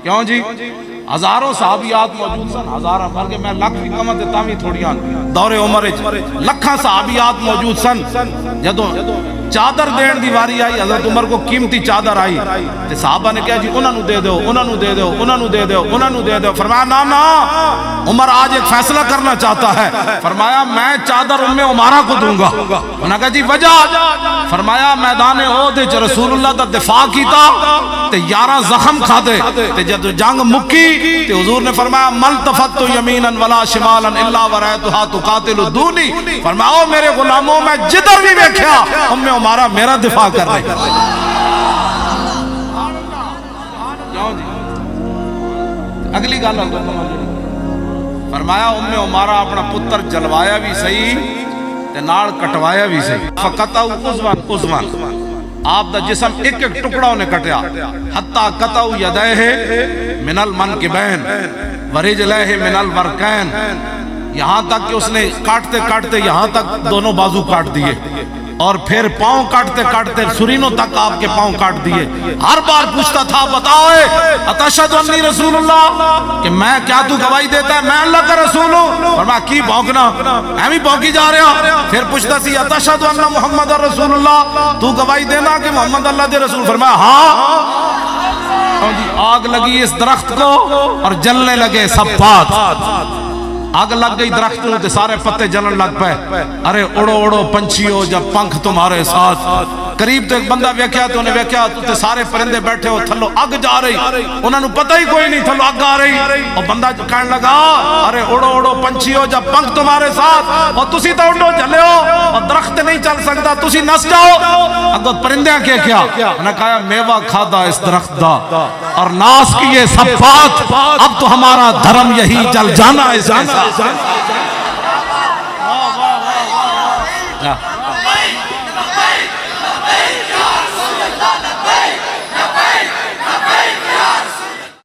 کیوں جی ہزاروں صحابیات موجود سن، ہزاراں بلکہ میں لکھ بھی کم تے تاں وی تھوڑیاں دور عمر وچ لکھاں صحابیات موجود سن۔ جدوں چادر دین دی واری آئی، حضرت عمر کو قیمتی چادر آئی تے صحابہ نے کہا جی انہاں نو دے دیو، انہاں نو دے دیو، انہاں نو دے دیو، انہاں نو دے دیو۔ فرمایا نا نا، عمر آج ایک فیصلہ کرنا چاہتا ہے۔ فرمایا میں چادر ام عمارہ کو دوں گا۔ انہوں نے کہا جی وجہ؟ فرمایا میدان احد وچ رسول اللہ دا دفاع کیتا تے 11 زخم کھادے تے جد جنگ مکی تے حضور نے فرمایا ملتفت یمینا ولا شمالا الا ورایتها تقاتل دونی۔ فرمایا میرے غلاموں میں جدھر بھی دیکھا ام عمارہ میرا دفاع کر رہے۔ اگلی گل فرمایا ام عمارہ اپنا پتر جلوایا بھی صحیح تے نال کٹوایا بھی صحیح۔ فقطعوا عضوان عضوان، آپ دا جسم ایک ایک ٹکڑا انہیں کٹیا۔ حتی قطعوا یدیہ من المنکبین ورجلیہ من الورکین، یہاں تک کہ اس نے کاٹتے کاٹتے یہاں تک دونوں بازو کاٹ دیے، اور پھر پاؤں کاٹتے کاٹتے سرینوں تک آپ کے پاؤں کاٹ دیے۔ ہر بار پوچھتا تھا بتاؤ اتشہد انی رسول اللہ، کہ میں کیا تو گواہی دیتا ہے میں اللہ کا رسول ہوں؟ فرمایا کی بھونکنا، میں بھی بھونکی جا رہا۔ پھر پوچھتا سی اتشہد ان محمد رسول اللہ، تو گواہی دینا کہ محمد اللہ دے رسول؟ فرمایا ہاں۔ آگ لگی اس درخت کو اور جلنے لگے سب پات۔ آگ لگ گئی درخت میں تے سارے پتے جلن لگ پے۔ ارے اڑو اڑو پنچھیو جب پنکھ تمہارے ساتھ۔ قریب تو ایک بندہ ویکھیا تو انہیں ویکھیا تے سارے پرندے بیٹھے ہو، تھلو اگ جا رہی، انہوں نے پتہ ہی کوئی نہیں تھلو اگ آ رہی۔ اور بندہ کہنے لگا ارے اڑو اڑو پنچھیو جب پنکھ تمہارے ساتھ، اور تسی تو اڑو جلے ہو اور درخت نہیں چل سکتا، تسی نس جاؤ۔ اگو پرندے کیا انہوں نے کہا میوہ کھادا اس درخت دا اور ناس کیے سب بات، اب تو ہمارا دھرم یہی جل جانا ہے۔